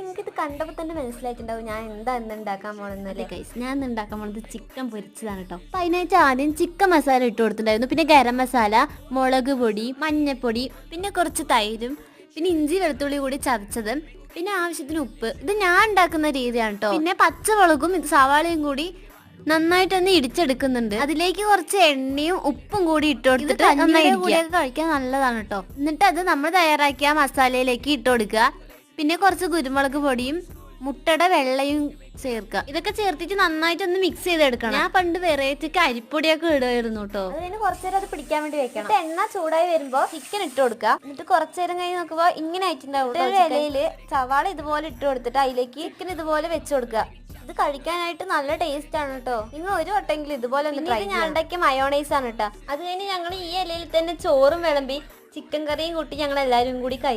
നിങ്ങൾക്ക് ഇത് കണ്ടപ്പോൾ തന്നെ മനസ്സിലായിട്ടുണ്ടാവും ഞാൻ എന്താ ഇന്ന് ഉണ്ടാക്കാൻ പോണെന്നല്ലേ. ഞാൻ ഇന്ന് ഉണ്ടാക്കാൻ പോണത് ചിക്കൻ പൊരിച്ചതാണ് കേട്ടോ. അപ്പൊ അതിനായിട്ട് ആദ്യം ചിക്കൻ മസാല ഇട്ട് കൊടുത്തിട്ടുണ്ടായിരുന്നു. പിന്നെ ഗരം മസാല, മുളക് പൊടി, മഞ്ഞപ്പൊടി, പിന്നെ കുറച്ച് തൈരും, പിന്നെ ഇഞ്ചി വെളുത്തുള്ളി കൂടി ചതച്ചത്, പിന്നെ ആവശ്യത്തിന് ഉപ്പ്. ഇത് ഞാൻ ഉണ്ടാക്കുന്ന രീതിയാണ് കേട്ടോ. പിന്നെ പച്ചമുളകും സവാളയും കൂടി നന്നായിട്ടൊന്ന് ഇടിച്ചെടുക്കുന്നുണ്ട്. അതിലേക്ക് കുറച്ച് എണ്ണയും ഉപ്പും കൂടി ഇട്ട് കൊടുത്തിട്ട് കൂടെയൊക്കെ കഴിക്കാൻ നല്ലതാണ് കേട്ടോ. എന്നിട്ട് അത് നമ്മൾ തയ്യാറാക്കിയ മസാലയിലേക്ക് ഇട്ട് കൊടുക്കുക. പിന്നെ കുറച്ച് കുരുമുളക് പൊടിയും മുട്ടയുടെ വെള്ളയും ചേർക്കുക. ഇതൊക്കെ ചേർത്തിട്ട് നന്നായിട്ടൊന്ന് മിക്സ് ചെയ്തെടുക്കണം. ഞാൻ പണ്ട് വെറൈറ്റിക്ക് അരിപ്പൊടിയൊക്കെ ഇടുമായിരുന്നു കേട്ടോ. അതിന് കുറച്ചേരം അത് പിടിക്കാൻ വേണ്ടി വെക്കണം. എണ്ണ ചൂടായി വരുമ്പോ ചിക്കൻ ഇട്ട് കൊടുക്കുക. എന്നിട്ട് കുറച്ചേരം കഴിഞ്ഞ് നോക്കുമ്പോ ഇങ്ങനെ ആയിട്ടുണ്ടാവും. ഇലയില് സവാള ഇതുപോലെ ഇട്ട് കൊടുത്തിട്ട് അതിലേക്ക് ചിക്കൻ ഇതുപോലെ വെച്ച് കൊടുക്കുക. ഇത് കഴിക്കാനായിട്ട് നല്ല ടേസ്റ്റ് ആണ് കേട്ടോ. നിങ്ങൾ ഒരു വട്ടെങ്കിലും ഇതുപോലെ ഞാൻ ഉണ്ടാക്കിയ മയോണൈസ് ആണ് കേട്ടോ. അത് കഴിഞ്ഞ് ഞങ്ങൾ ഈ ഇലയിൽ തന്നെ ചോറും വിളമ്പി ചിക്കൻ കറിയും കൂട്ടി ഞങ്ങൾ എല്ലാവരും കൂടി കഴിക്കും.